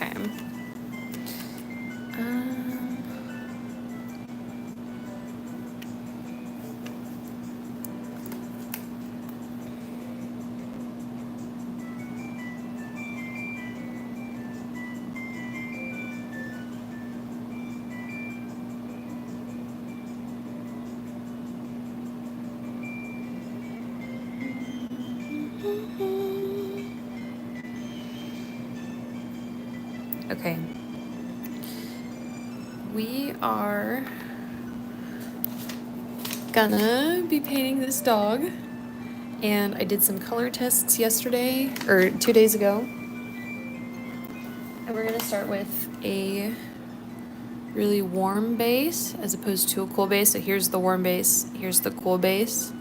Okay. Okay. We are gonna be painting this dog, and I did some color tests yesterday, or 2 days ago. And we're gonna start with a really warm base as opposed to a cool base. So here's the warm base, here's the cool base.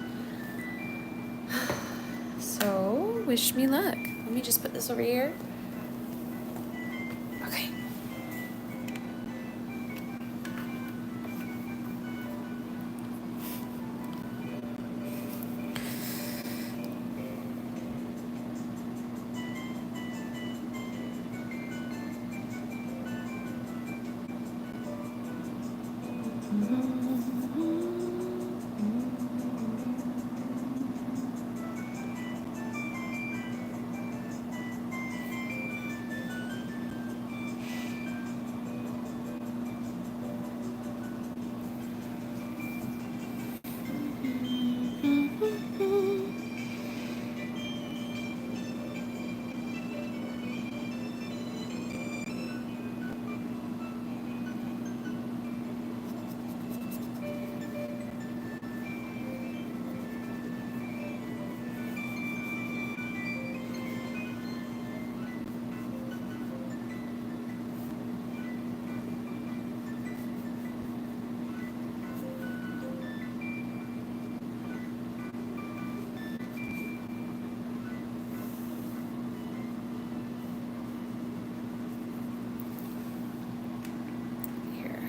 So wish me luck. Let me just put this over here. Okay. Here.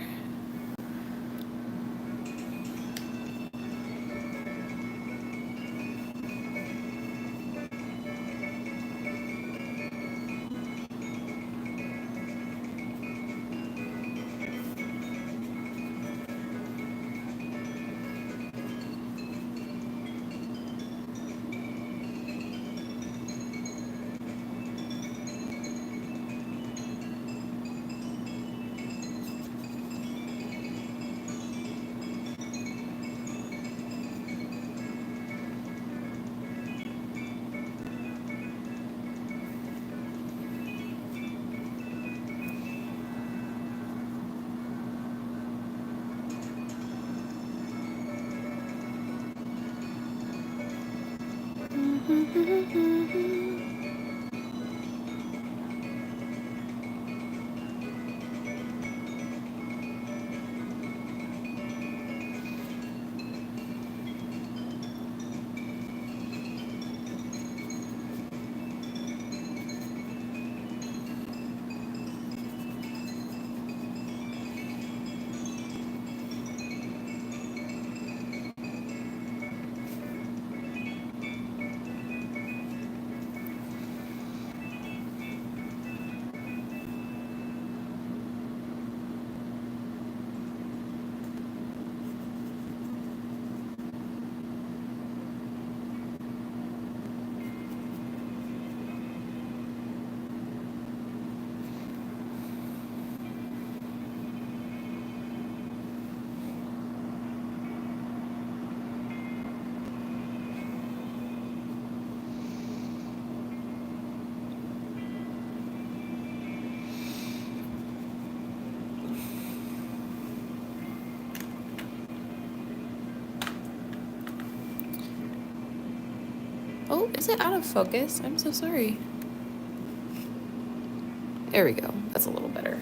Oh, is it out of focus? I'm so sorry. There we go. That's a little better.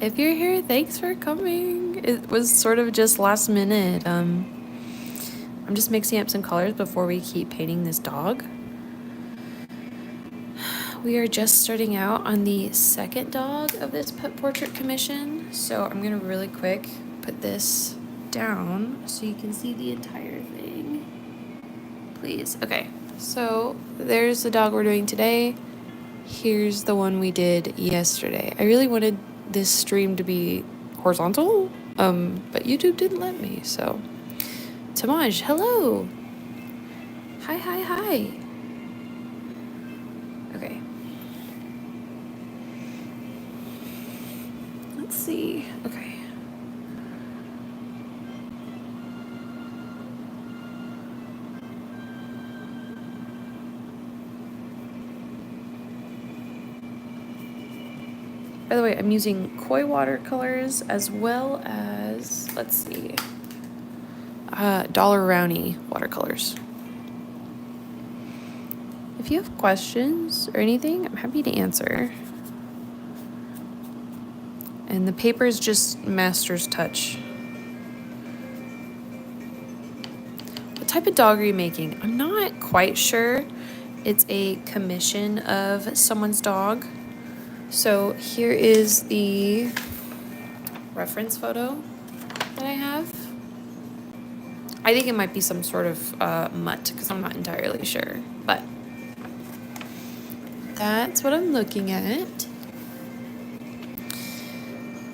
If you're here, thanks for coming. It was sort of just last minute. I'm just mixing up some colors before we keep painting this dog. We are just starting out on the second dog of this pet portrait commission, so I'm gonna really quick put this down so you can see the entire thing. Please. Okay, so there's the dog we're doing today. Here's the one we did yesterday. I really wanted this stream to be horizontal, but YouTube didn't let me, so. Tamaj, hello! Hi, hi, hi! Okay. Let's see. Okay. By the way, I'm using koi watercolors as well as, let's see, Dollar Rowney watercolors. If you have questions or anything, I'm happy to answer. And the paper is just Master's Touch. What type of dog are you making? I'm not quite sure. It's a commission of someone's dog. So here is the reference photo that I have. I think it might be some sort of mutt because I'm not entirely sure, but that's what I'm looking at.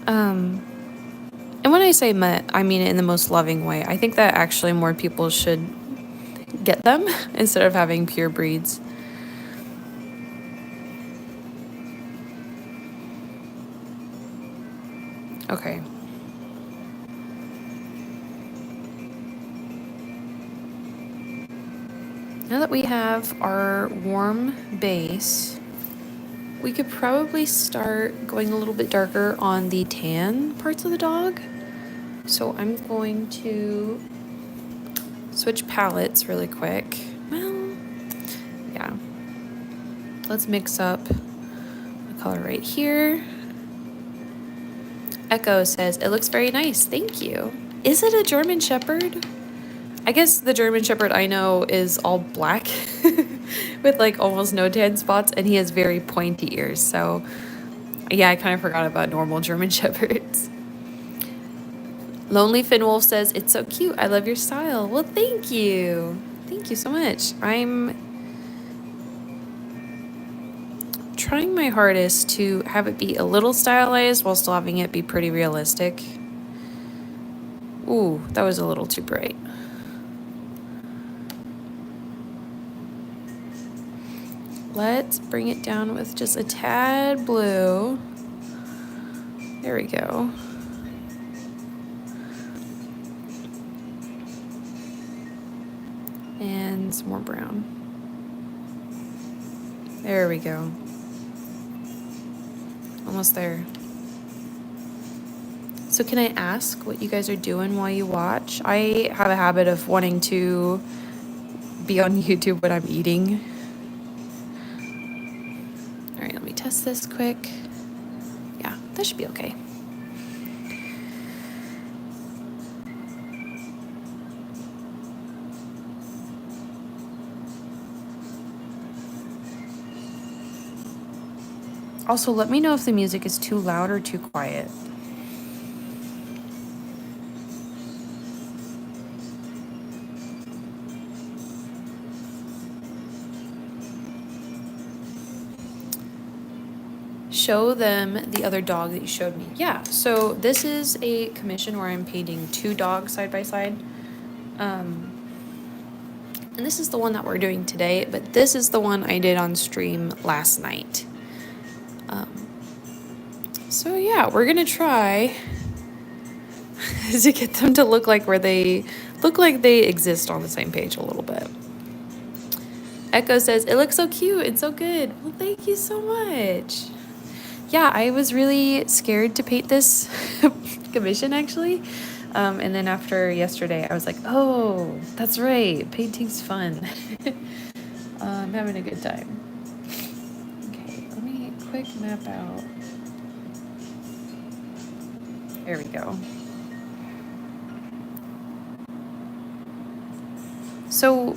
And when I say mutt, I mean it in the most loving way. I think that actually more people should get them instead of having pure breeds. Okay. Now that we have our warm base, we could probably start going a little bit darker on the tan parts of the dog. So I'm going to switch palettes really quick. Well, yeah. Let's mix up the color right here. Echo says, it looks very nice. Thank you. Is it a German Shepherd? I guess the German Shepherd I know is all black with like almost no tan spots, and he has very pointy ears. So yeah, I kind of forgot about normal German Shepherds. Lonely Finn Wolf says, it's so cute. I love your style. Well, thank you. Thank you so much. I'm trying my hardest to have it be a little stylized while still having it be pretty realistic. Ooh, that was a little too bright. Let's bring it down with just a tad blue. There we go. And some more brown. There we go. Almost there. So can I ask what you guys are doing while you watch? I have a habit of wanting to be on YouTube when I'm eating. All right, let me test this quick. Yeah, that should be okay. Also, let me know if the music is too loud or too quiet. Show them the other dog that you showed me. Yeah, so this is a commission where I'm painting two dogs side by side. And this is the one that we're doing today, but this is the one I did on stream last night. So yeah, we're gonna try to get them to look like they exist on the same page a little bit. Echo says, it looks so cute and so good. Well, thank you so much. Yeah, I was really scared to paint this commission actually. And then after yesterday, I was like, oh, that's right. Painting's fun. I'm having a good time. Okay, let me quick map out. There we go. So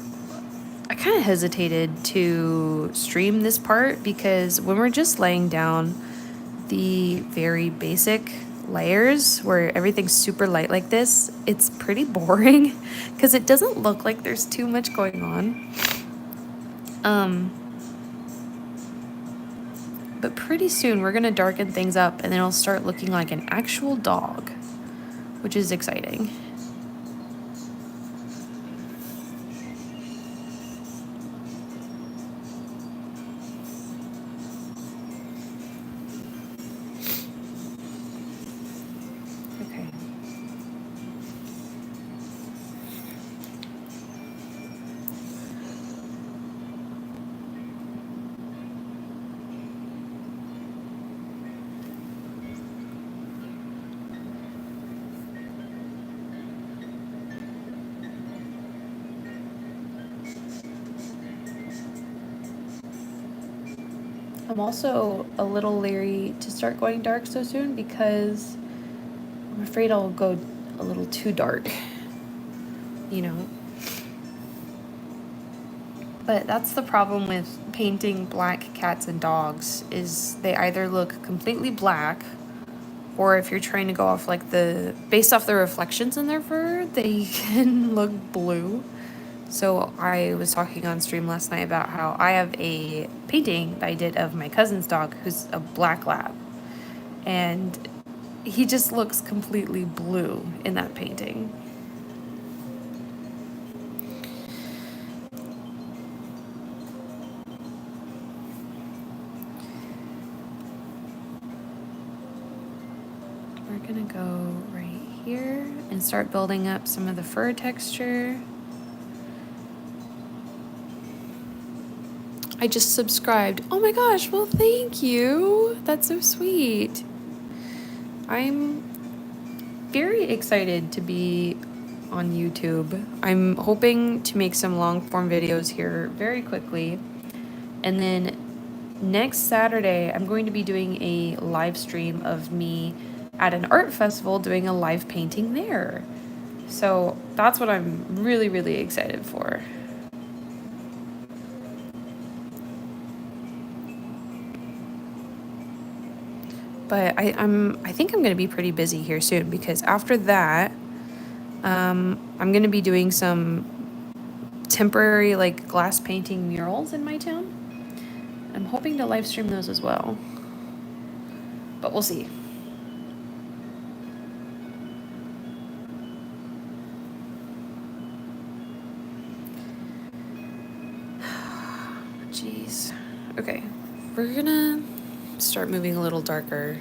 I kind of hesitated to stream this part because when we're just laying down the very basic layers where everything's super light like this, it's pretty boring because it doesn't look like there's too much going on. But pretty soon we're gonna darken things up and then it'll start looking like an actual dog, which is exciting. Okay. I'm also a little leery to start going dark so soon because I'm afraid I'll go a little too dark, you know. But that's the problem with painting black cats and dogs, is they either look completely black, or if you're trying to go off like based off the reflections in their fur, they can look blue. So I was talking on stream last night about how I have a painting that I did of my cousin's dog who's a black lab. And he just looks completely blue in that painting. We're gonna go right here and start building up some of the fur texture. I just subscribed. Oh my gosh, well, thank you. That's so sweet. I'm very excited to be on YouTube. I'm hoping to make some long form videos here very quickly. And then next Saturday, I'm going to be doing a live stream of me at an art festival doing a live painting there. So that's what I'm really, really excited for. But I think I'm going to be pretty busy here soon because after that, I'm going to be doing some temporary like glass painting murals in my town. I'm hoping to live stream those as well. But we'll see. Jeez. Okay. We're gonna start moving a little darker.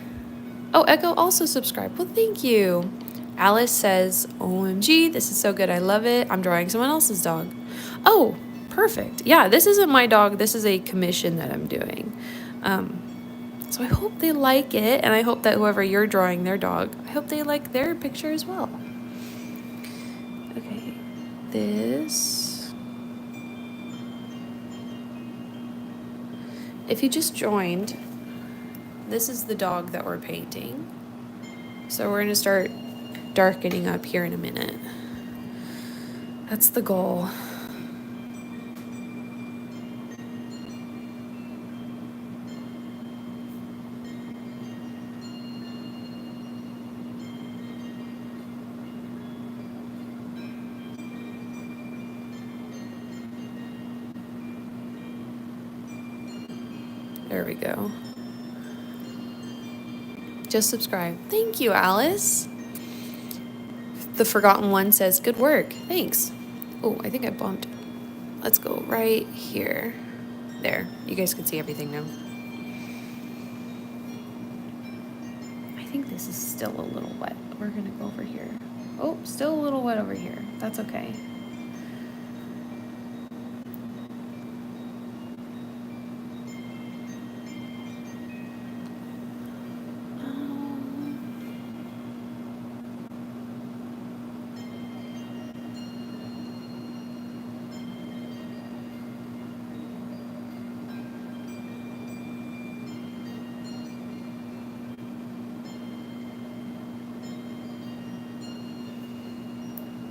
Oh, Echo also subscribed. Well, thank you. Alice says, OMG, this is so good. I love it. I'm drawing someone else's dog. Oh, perfect. Yeah, this isn't my dog. This is a commission that I'm doing. So I hope they like it, and I hope that whoever you're drawing their dog, I hope they like their picture as well. Okay, this. If you just joined, this is the dog that we're painting. So we're gonna start darkening up here in a minute. That's the goal. There we go. Just subscribe. Thank you, Alice. The Forgotten One says, good work. Thanks. Oh, I think I bumped. Let's go right here. There. You guys can see everything now. I think this is still a little wet. We're going to go over here. Oh, still a little wet over here. That's okay.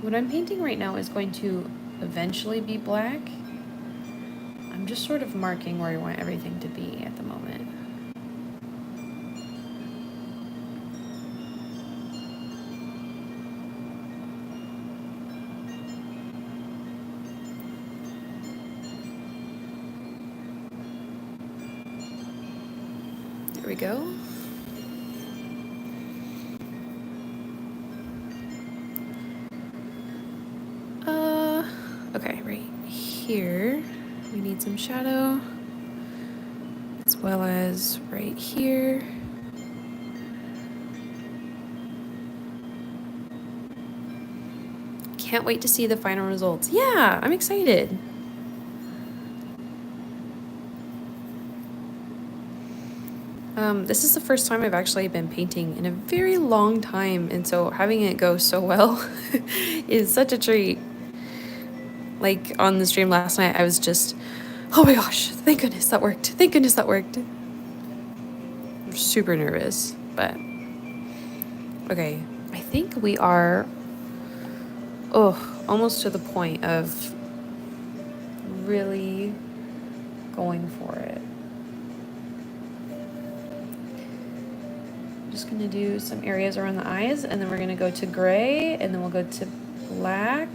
What I'm painting right now is going to eventually be black. I'm just sort of marking where I want everything to be at the moment. There we go. Okay, right here, we need some shadow, as well as right here. Can't wait to see the final results. Yeah, I'm excited. This is the first time I've actually been painting in a very long time, and so having it go so well is such a treat. Like on the stream last night, I was just, oh my gosh, thank goodness that worked. Thank goodness that worked. I'm super nervous, but okay. I think we are, almost to the point of really going for it. I'm just gonna do some areas around the eyes, and then we're gonna go to gray, and then we'll go to black.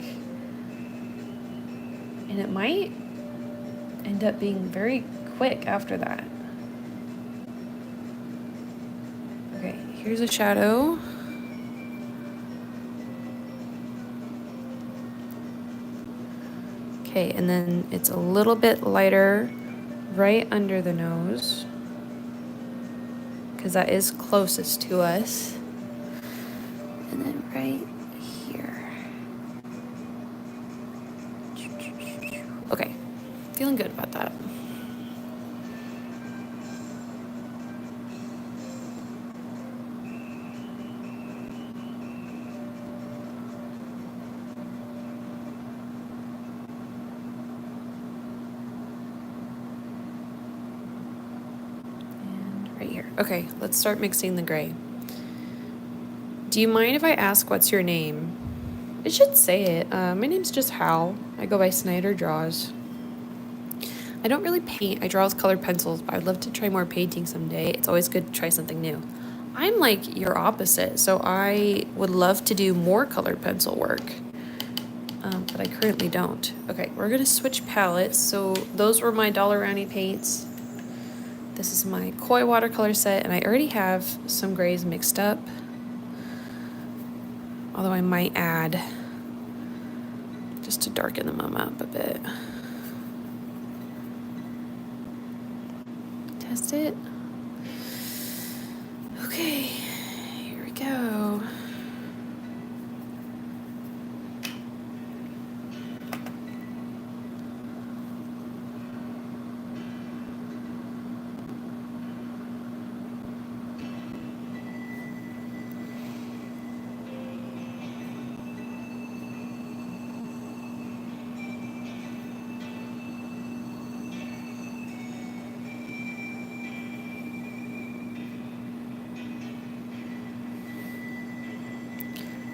And it might end up being very quick after that. Okay, here's a shadow. Okay, and then it's a little bit lighter right under the nose, because that is closest to us. And then right here. Okay, feeling good about that. And right here. Okay, let's start mixing the gray. Do you mind if I ask what's your name? It should say it. My name's just Hal. I go by Snyder Draws. I don't really paint. I draw with colored pencils, but I'd love to try more painting someday. It's always good to try something new. I'm like your opposite, so I would love to do more colored pencil work, but I currently don't. Okay, we're gonna switch palettes. So those were my Dollar Rounty paints. This is my Koi watercolor set, and I already have some grays mixed up. Although I might add just to darken them up a bit. Test it. Okay, here we go.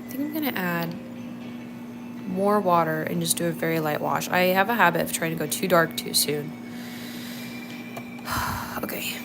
I think I'm gonna add more water and just do a very light wash. I have a habit of trying to go too dark too soon. Okay.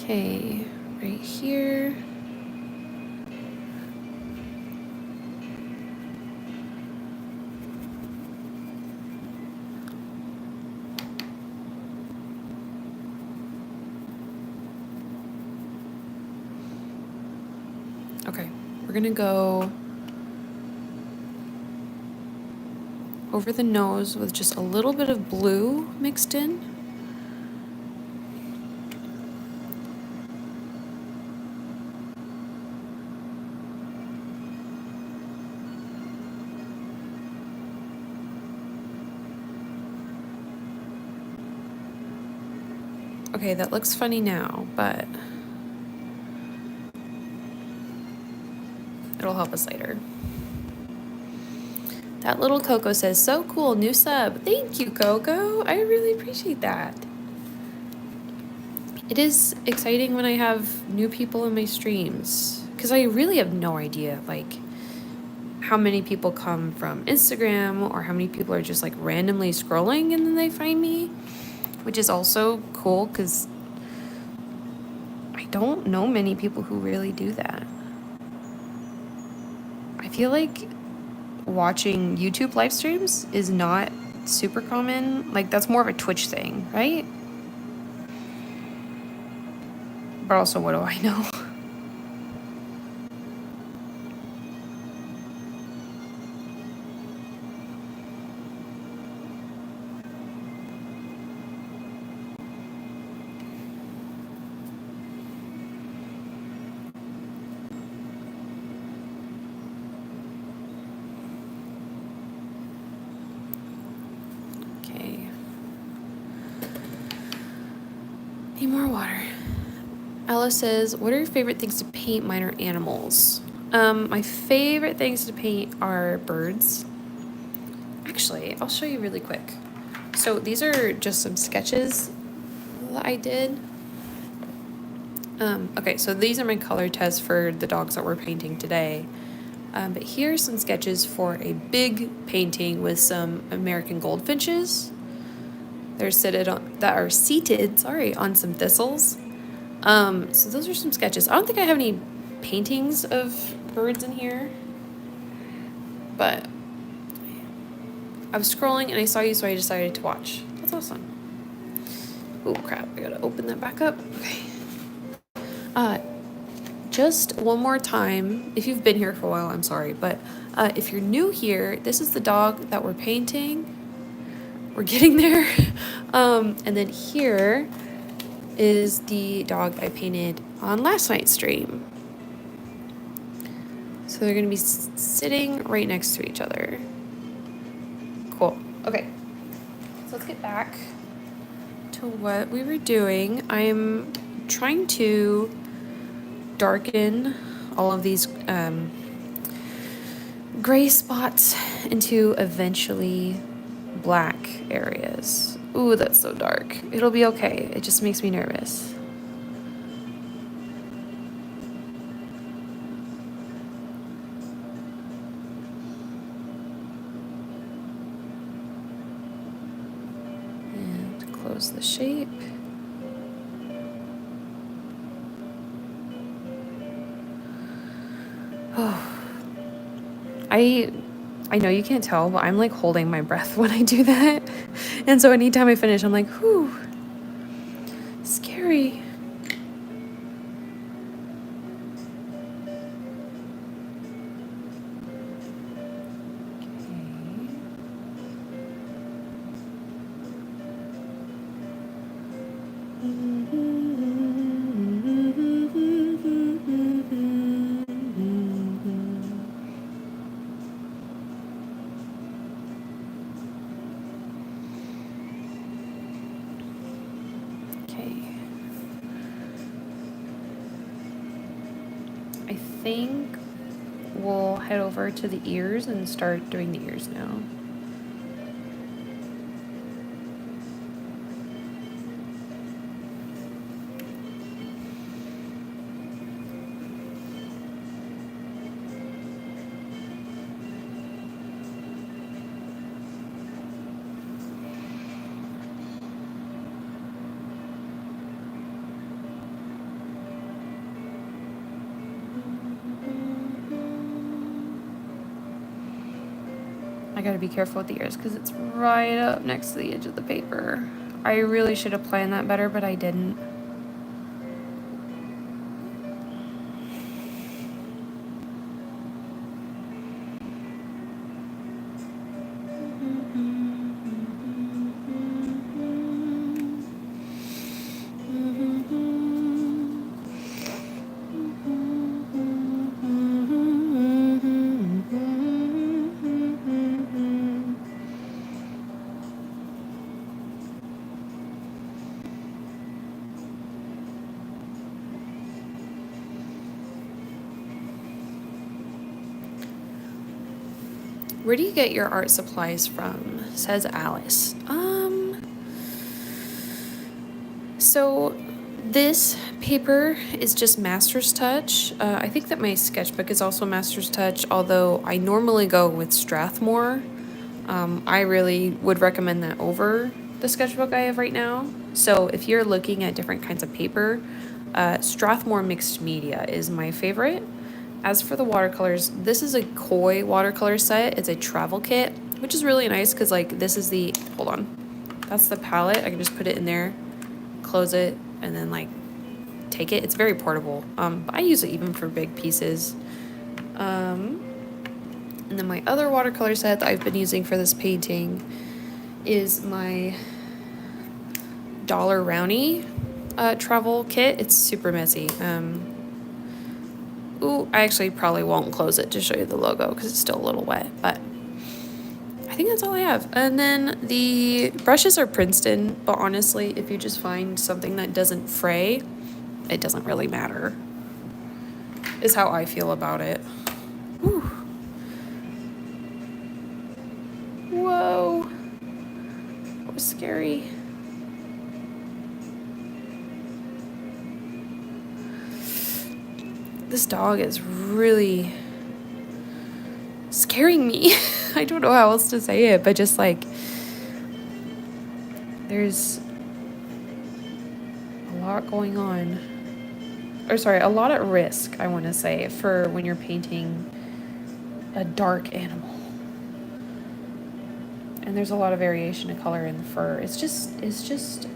Okay, right here. Okay, we're gonna go over the nose with just a little bit of blue mixed in. Okay, that looks funny now, but it'll help us later. That little Coco says, so cool, new sub. Thank you, Coco. I really appreciate that. It is exciting when I have new people in my streams, because I really have no idea, like, how many people come from Instagram or how many people are just like randomly scrolling and then they find me, which is also cool because I don't know many people who really do that. I feel like watching YouTube live streams is not super common. Like, that's more of a Twitch thing, right? But also, what do I know? Okay. Need more water. Ella says, what are your favorite things to paint? Mine are animals. My favorite things to paint are birds. Actually, I'll show you really quick. So these are just some sketches that I did. Okay, so these are my color tests for the dogs that we're painting today. But here's some sketches for a big painting with some American goldfinches. They're seated on some thistles. So those are some sketches. I don't think I have any paintings of birds in here, but I was scrolling and I saw you, so I decided to watch. That's awesome. Oh crap, I gotta open that back up. Okay. Just one more time, if you've been here for a while, I'm sorry, but if you're new here, this is the dog that we're painting. We're getting there. And then here is the dog I painted on last night's stream. So they're gonna be sitting right next to each other. Cool. Okay, so let's get back to what we were doing. I'm trying to darken all of these gray spots into eventually black areas. Ooh, that's so dark. It'll be okay. It just makes me nervous. And close the shape. Oh, I know you can't tell, but I'm like holding my breath when I do that. And so anytime I finish, I'm like, whew, scary. I think we'll head over to the ears and start doing the ears now. I gotta be careful with the ears because it's right up next to the edge of the paper. I really should have planned that better, but I didn't. Where do you get your art supplies from? Says Alice. So this paper is just Master's Touch. I think that my sketchbook is also Master's Touch, although I normally go with Strathmore. I really would recommend that over the sketchbook I have right now. So if you're looking at different kinds of paper, Strathmore Mixed Media is my favorite. As for the watercolors, this is a Koi watercolor set. It's a travel kit, which is really nice because like this is the, hold on, that's the palette. I can just put it in there, close it, and then like take it. It's very portable. But I use it even for big pieces. And then my other watercolor set that I've been using for this painting is my Dollar Rowney travel kit. It's super messy. Ooh, I actually probably won't close it to show you the logo because it's still a little wet, but I think that's all I have. And then the brushes are Princeton, but honestly, if you just find something that doesn't fray, it doesn't really matter, is how I feel about it. Whew. Whoa, that was scary. This dog is really scaring me. I don't know how else to say it, but just like there's a lot going on. Or sorry, a lot at risk, I want to say, for when you're painting a dark animal. And there's a lot of variation of color in the fur. It's just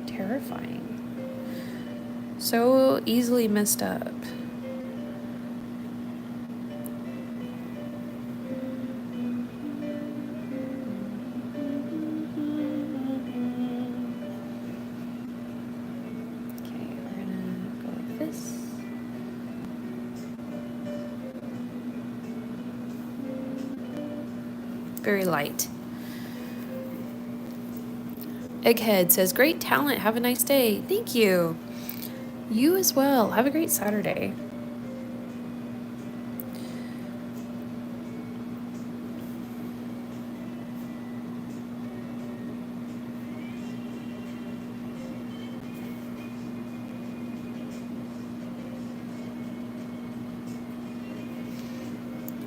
terrifying. So easily messed up. Very light. Egghead says, great talent. Have a nice day. Thank you. You as well. Have a great Saturday.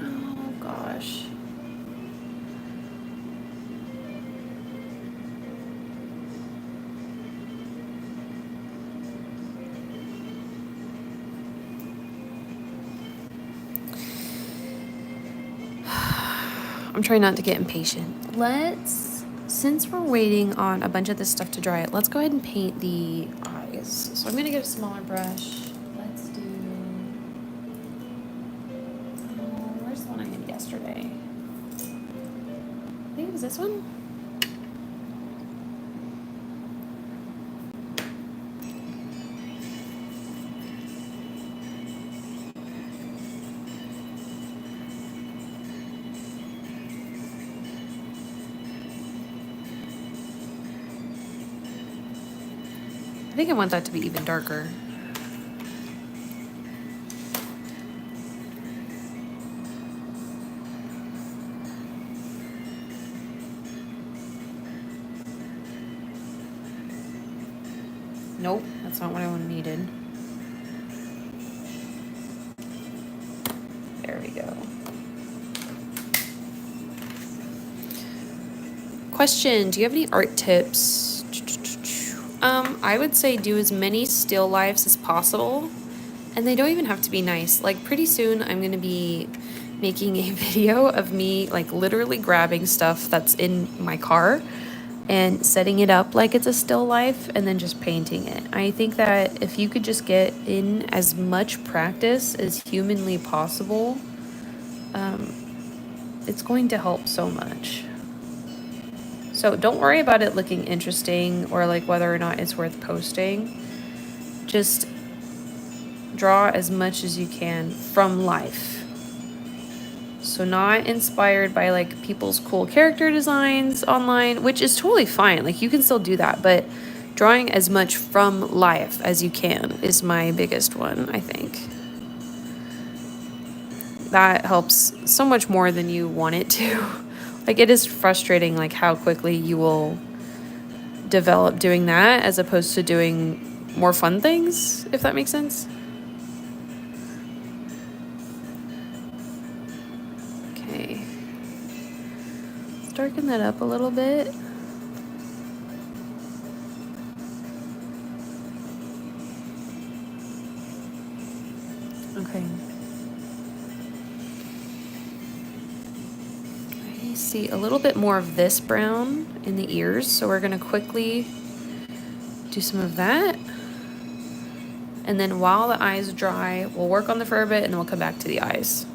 Oh, gosh. I'm trying not to get impatient. Since we're waiting on a bunch of this stuff to dry, let's go ahead and paint the eyes. So I'm gonna get a smaller brush. Let's do, where's the one I made yesterday? I think it was this one. I think I want that to be even darker. Nope, that's not what I needed. There we go. Question, do you have any art tips? I would say do as many still lifes as possible, and they don't even have to be nice. Like pretty soon I'm gonna be making a video of me like literally grabbing stuff that's in my car and setting it up like it's a still life and then just painting it. I think that if you could just get in as much practice as humanly possible, it's going to help so much. So don't worry about it looking interesting or like whether or not it's worth posting. Just draw as much as you can from life. So not inspired by like people's cool character designs online, which is totally fine. Like you can still do that, but drawing as much from life as you can is my biggest one, I think. that helps so much more than you want it to. Like, it is frustrating, like, how quickly you will develop doing that as opposed to doing more fun things, if that makes sense. Okay. Let's darken that up a little bit. Okay. I see a little bit more of this brown in the ears, so we're going to quickly do some of that. And then while the eyes dry, we'll work on the fur a bit and then we'll come back to the eyes.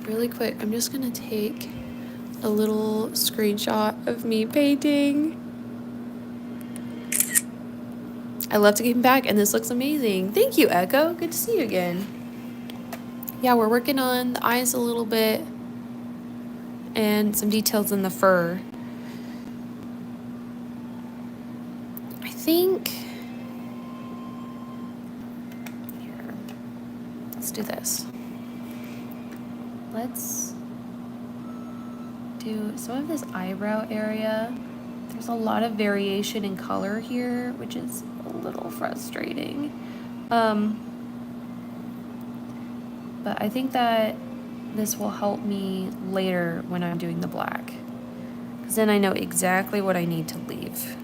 Really quick, I'm just gonna take a little screenshot of me painting. I love to get back, and this looks amazing. Thank you, Echo. Good to see you again. Yeah, we're working on the eyes a little bit and some details in the fur. I think... Here. Let's do this. Let's do some of this eyebrow area. There's a lot of variation in color here, which is a little frustrating. But I think that this will help me later when I'm doing the black, because then I know exactly what I need to leave.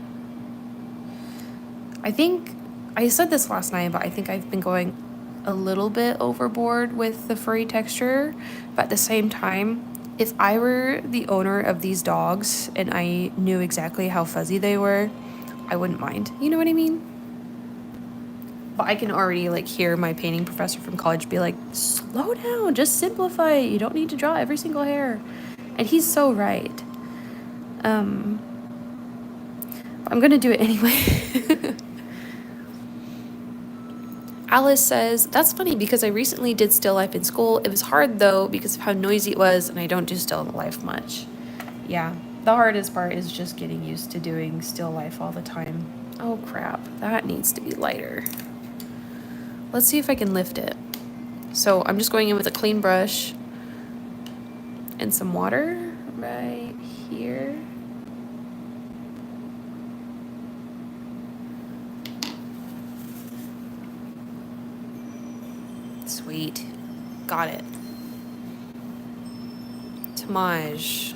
I think I said this last night, but I think I've been going a little bit overboard with the furry texture, but at the same time, if I were the owner of these dogs and I knew exactly how fuzzy they were, I wouldn't mind. You know what I mean? But I can already like hear my painting professor from college be like, slow down, just simplify it. You don't need to draw every single hair. And he's so right. I'm gonna do it anyway. Alice says, that's funny because I recently did still life in school. It was hard though because of how noisy it was, and I don't do still life much. Yeah, the hardest part is just getting used to doing still life all the time. Oh crap, that needs to be lighter. Let's see if I can lift it. So I'm just going in with a clean brush and some water right here. Sweet. Got it. Tamaj,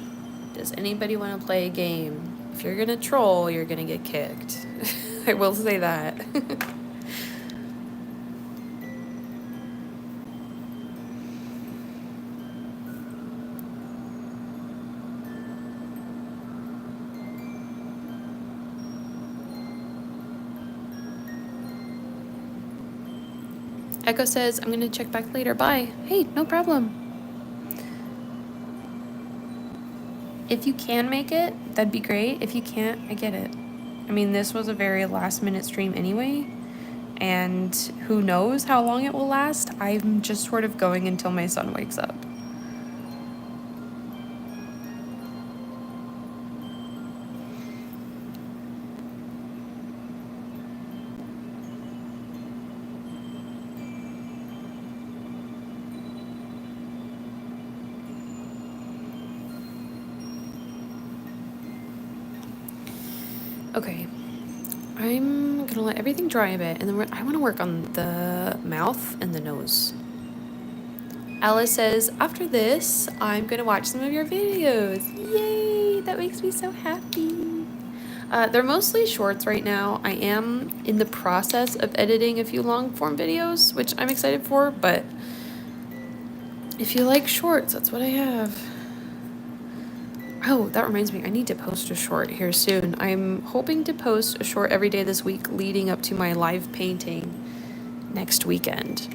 does anybody want to play a game? If you're gonna troll, you're gonna get kicked. I will say that. Echo says, I'm gonna check back later. Bye. Hey, no problem. If you can make it, that'd be great. If you can't, I get it. I mean, this was a very last minute stream anyway, and who knows how long it will last. I'm just sort of going until my son wakes up. Okay, I'm gonna let everything dry a bit, and then I want to work on the mouth and the nose. Alice says, after this, I'm gonna watch some of your videos. Yay, that makes me so happy. They're mostly shorts right now. I am in the process of editing a few long form videos, which I'm excited for, but if you like shorts, that's what I have. Oh, that reminds me, I need to post a short here soon. I'm hoping to post a short every day this week leading up to my live painting next weekend.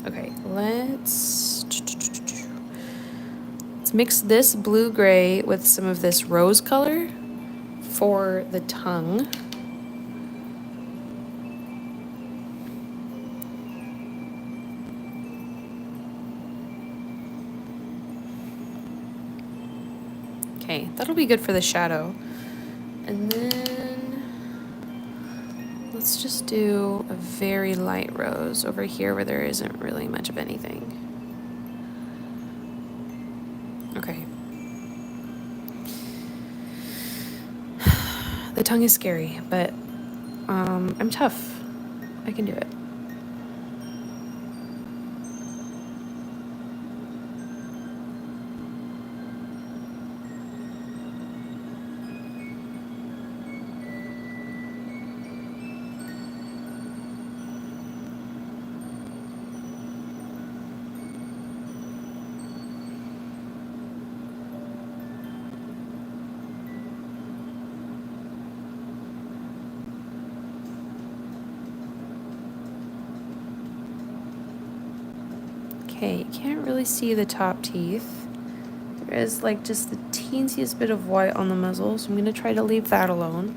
Okay, let's let's mix this blue-gray with some of this rose color for the tongue. Okay, that'll be good for the shadow. And then let's just do a very light rose over here where there isn't really much of anything. Okay. The tongue is scary, but I'm tough. I can do it. Okay, you can't really see the top teeth. There is like just the teensiest bit of white on the muzzle, so I'm going to try to leave that alone.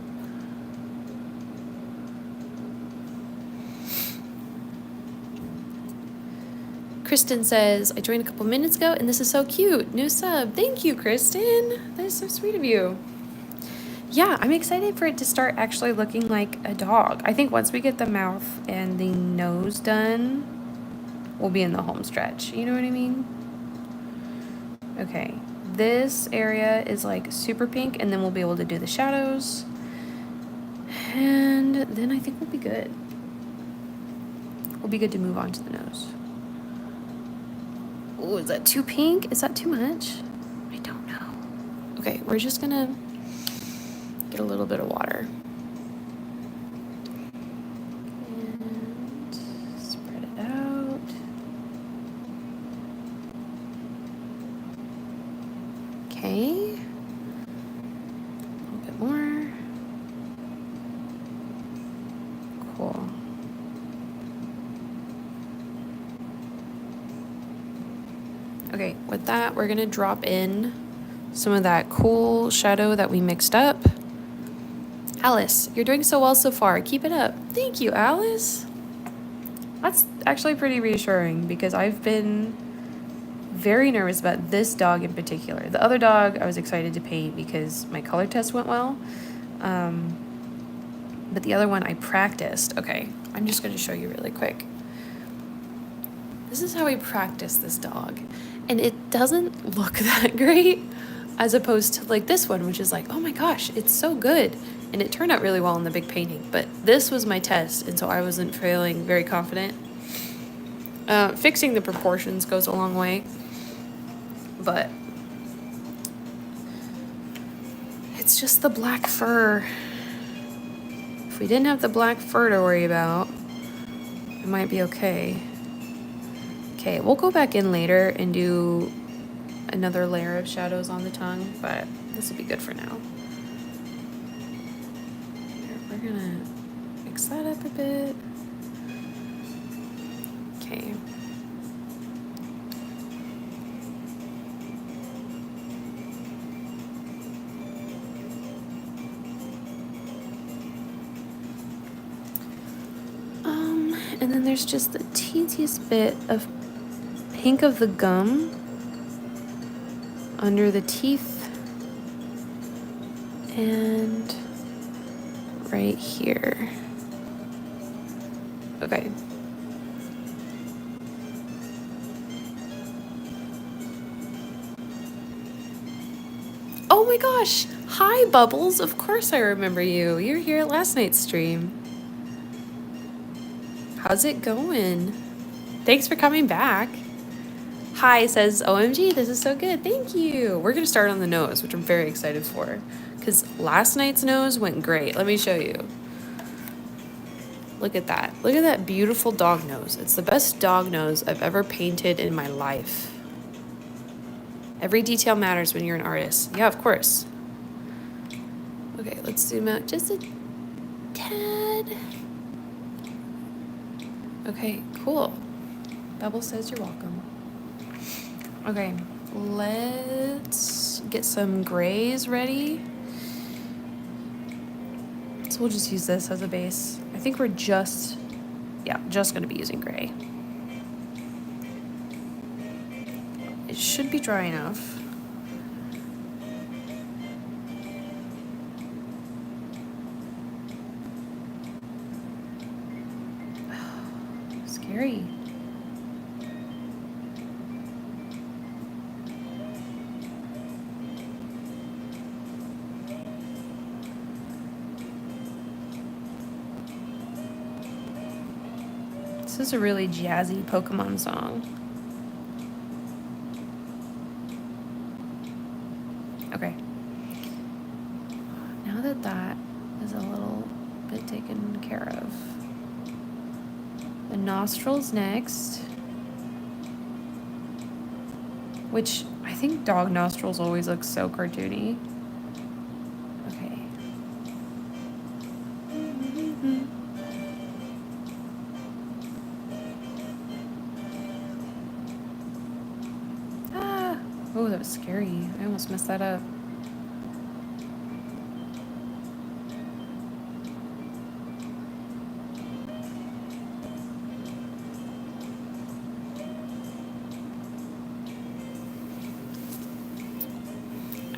Kristen says, I joined a couple minutes ago and this is so cute. New sub. Thank you, Kristen. That is so sweet of you. Yeah, I'm excited for it to start actually looking like a dog. I think once we get the mouth and the nose done, we'll be in the home stretch. You know what I mean? Okay, this area is like super pink, and then we'll be able to do the shadows. And then I think we'll be good. We'll be good to move on to the nose. Oh, is that too pink? Is that too much? I don't know. Okay, we're just gonna get a little bit of water. Okay, a little bit more. Cool. Okay, with that, we're gonna drop in some of that cool shadow that we mixed up. Alice, you're doing so well so far. Keep it up. Thank you, Alice. That's actually pretty reassuring because I've been very nervous about this dog in particular. The other dog I was excited to paint because my color test went well. But the other one I practiced. Okay, I'm just going to show you really quick. This is how we practice this dog. And it doesn't look that great as opposed to like this one, which is like, oh my gosh, it's so good. And it turned out really well in the big painting. But this was my test, and so I wasn't feeling very confident. Fixing the proportions goes a long way. But it's just the black fur. If we didn't have the black fur to worry about, it might be okay. Okay, we'll go back in later and do another layer of shadows on the tongue, but this will be good for now. Here, we're gonna mix that up a bit. Okay. And then there's just the teeniest bit of pink of the gum under the teeth and right here. Okay. Oh my gosh! Hi, Bubbles! Of course I remember you. You're here at last night's stream. How's it going? Thanks for coming back. Hi says, OMG, this is so good. Thank you. We're gonna start on the nose, which I'm very excited for, because last night's nose went great. Let me show you. Look at that. Look at that beautiful dog nose. It's the best dog nose I've ever painted in my life. Every detail matters when you're an artist. Yeah, of course. Okay, let's zoom out just a tad. Okay, cool. Bubble says you're welcome. Okay, let's get some grays ready. So we'll just use this as a base. I think we're just gonna be using gray. It should be dry enough. Scary. This is a really jazzy Pokemon song. Okay. Now that that is a little bit taken care of, the nostrils next, which I think dog nostrils always look so cartoony. Okay. Ah! Oh, that was scary. I almost messed that up.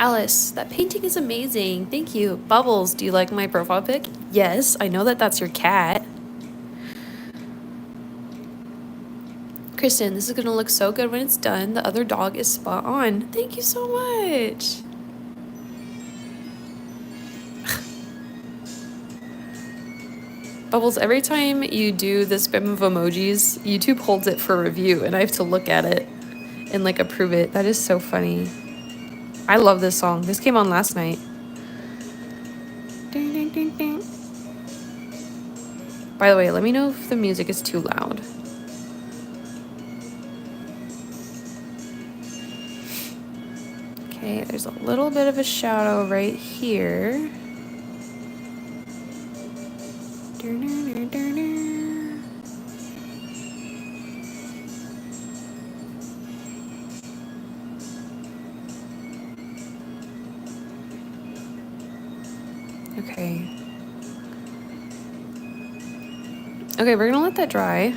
Alice, that painting is amazing. Thank you. Bubbles, do you like my profile pic? Yes, I know that that's your cat. Kristen, this is gonna look so good when it's done. The other dog is spot on. Thank you so much. Bubbles, every time you do the spam of emojis, YouTube holds it for review and I have to look at it and like approve it. That is so funny. I love this song. This came on last night. Ding, ding, ding, ding. By the way, let me know if the music is too loud. Okay, there's a little bit of a shadow right here. Okay. Okay, we're gonna let that dry.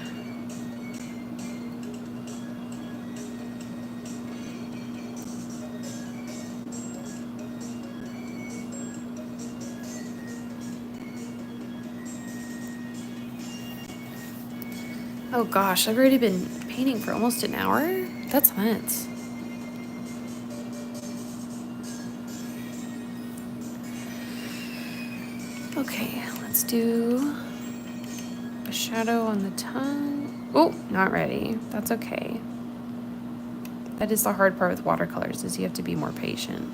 Oh gosh, I've already been painting for almost an hour? That's nuts. Okay, let's do a shadow on the tongue. Oh, not ready. That's okay. That is the hard part with watercolors, is you have to be more patient.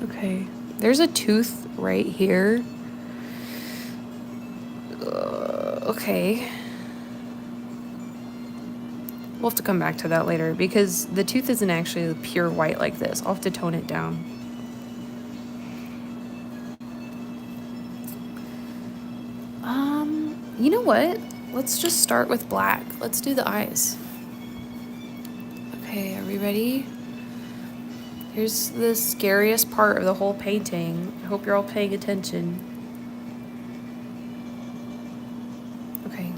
Okay, there's a tooth right here. Okay. We'll have to come back to that later because the tooth isn't actually pure white like this. I'll have to tone it down. You know what? Let's just start with black. Let's do the eyes. Okay, are we ready? Here's the scariest part of the whole painting. I hope you're all paying attention. Okay.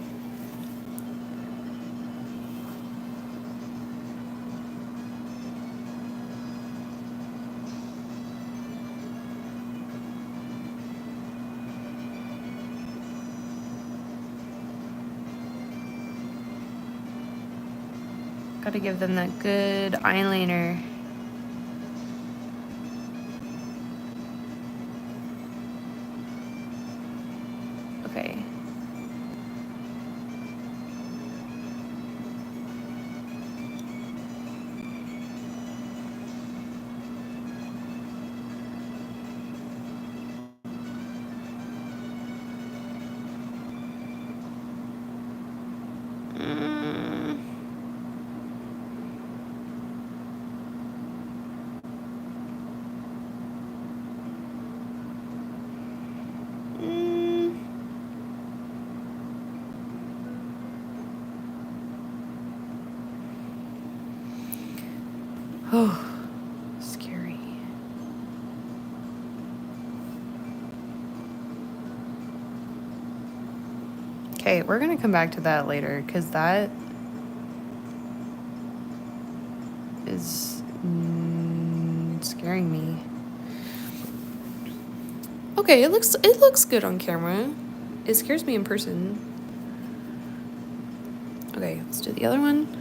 Gotta give them that good eyeliner. Okay. Oh, scary. Okay, we're gonna come back to that later because that is scaring me. Okay, it looks good on camera. It scares me in person. Okay, let's do the other one.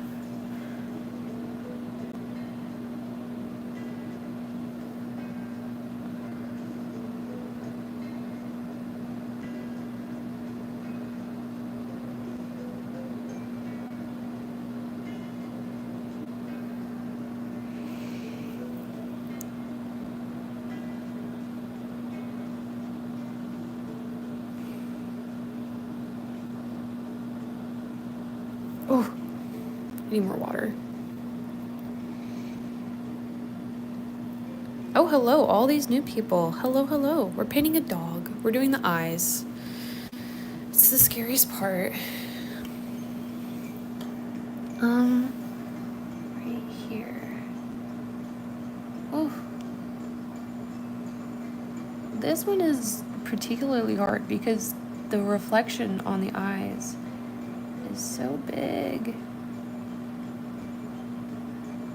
Oh, I need more water. Oh, hello, all these new people. Hello, hello. We're painting a dog. We're doing the eyes. It's the scariest part. Right here. Oh. This one is particularly hard because the reflection on the eyes is so big.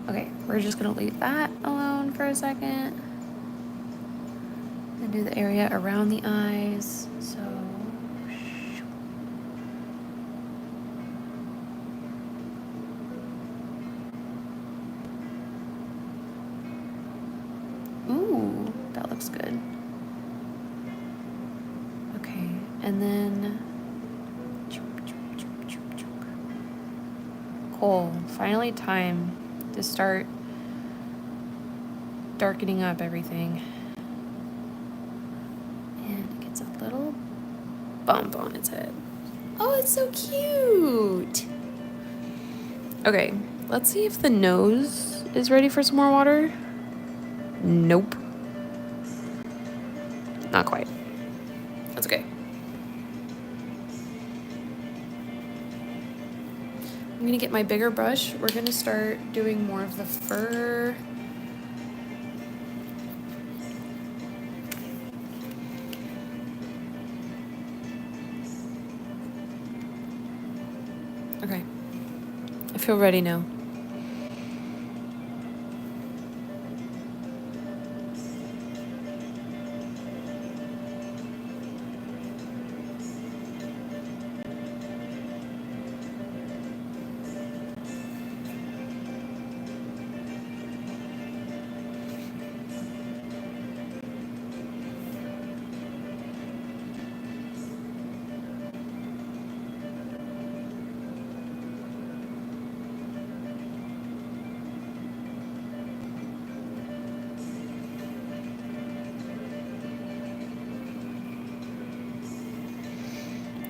Okay, we're just gonna leave that alone for a second. And do the area around the eyes. So, ooh, that looks good. Okay, and then cool. Finally time to start darkening up everything. And it gets a little bump on its head. Oh, it's so cute. Okay, let's see if the nose is ready for some more water. Nope. Not quite. That's okay. I'm gonna get my bigger brush. We're gonna start doing more of the fur. Okay. I feel ready now.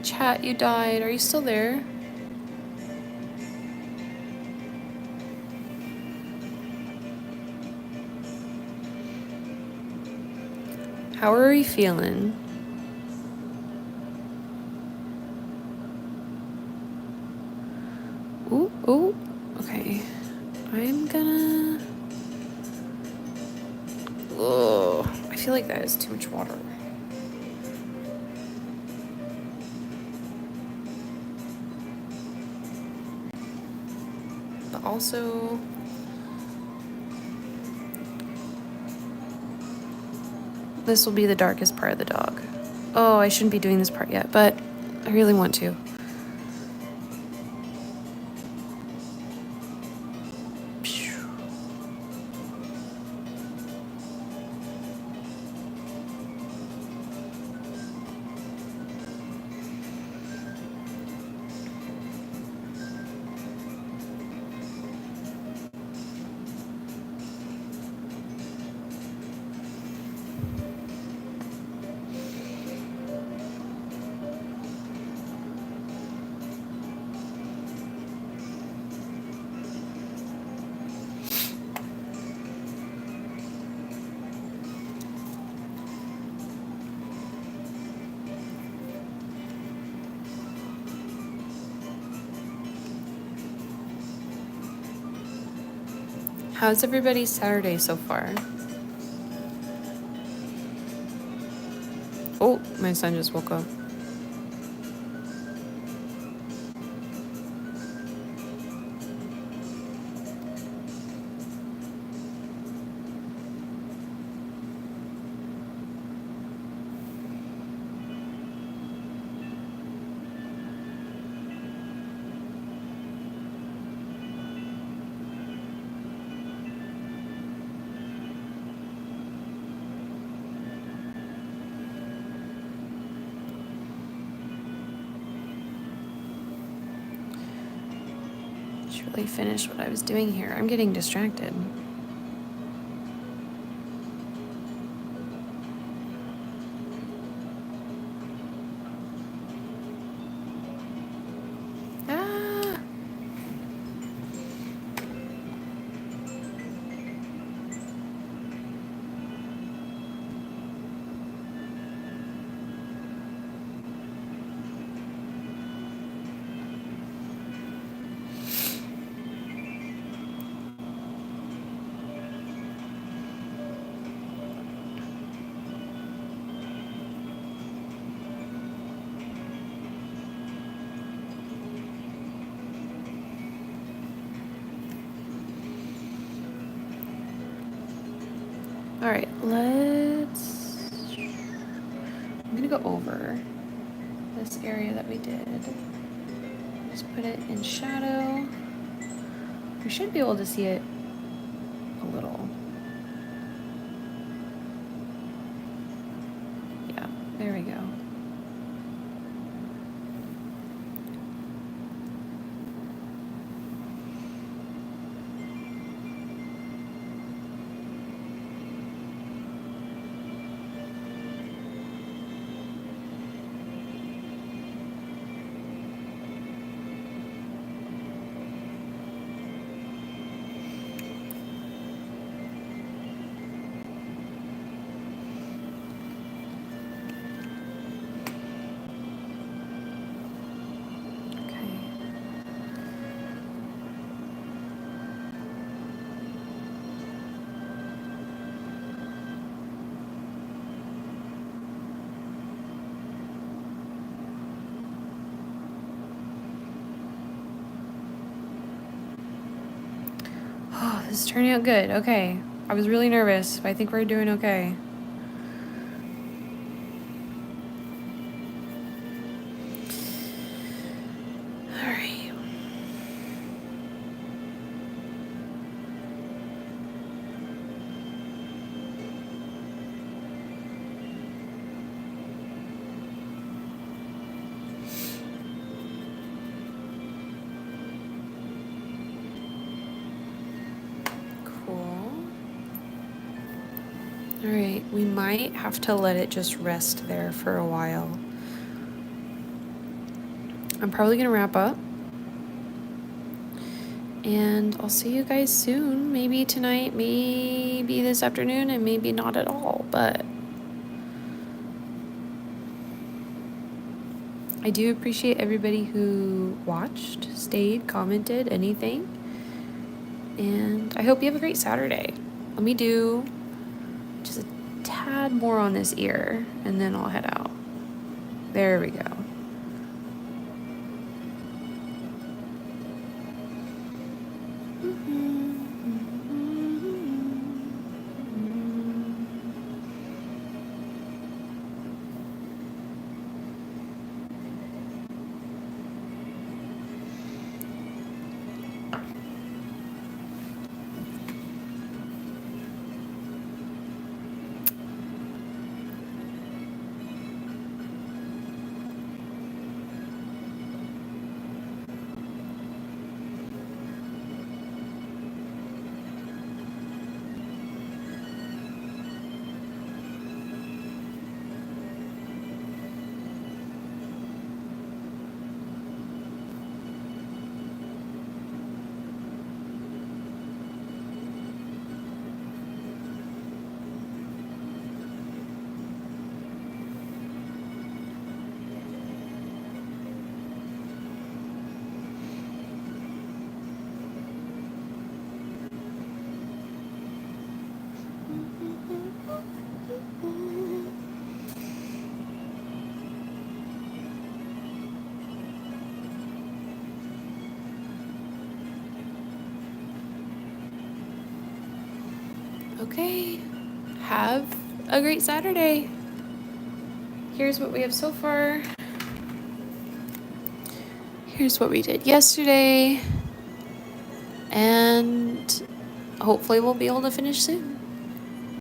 Chat, you died. Are you still there? How are we feeling? Ooh, ooh. Okay. I'm gonna... Oh, I feel like that is too much water. But also... this will be the darkest part of the dog. Oh, I shouldn't be doing this part yet, but I really want to. How's everybody's Saturday so far? Oh, my son just woke up. Should really finish what I was doing here. I'm getting distracted. Ah! All right, I'm gonna go over this area that we did. Just put it in shadow. We should be able to see it a little. Yeah, there we go. Oh, this is turning out good. Okay. I was really nervous, but I think we're doing okay. All right. All right, we might have to let it just rest there for a while. I'm probably gonna wrap up. And I'll see you guys soon. Maybe tonight, maybe this afternoon, and maybe not at all. But I do appreciate everybody who watched, stayed, commented, anything. And I hope you have a great Saturday. Let me do just a tad more on this ear, and then I'll head out. There we go. Okay, have a great Saturday. Here's what we have so far. Here's what we did yesterday. And hopefully we'll be able to finish soon.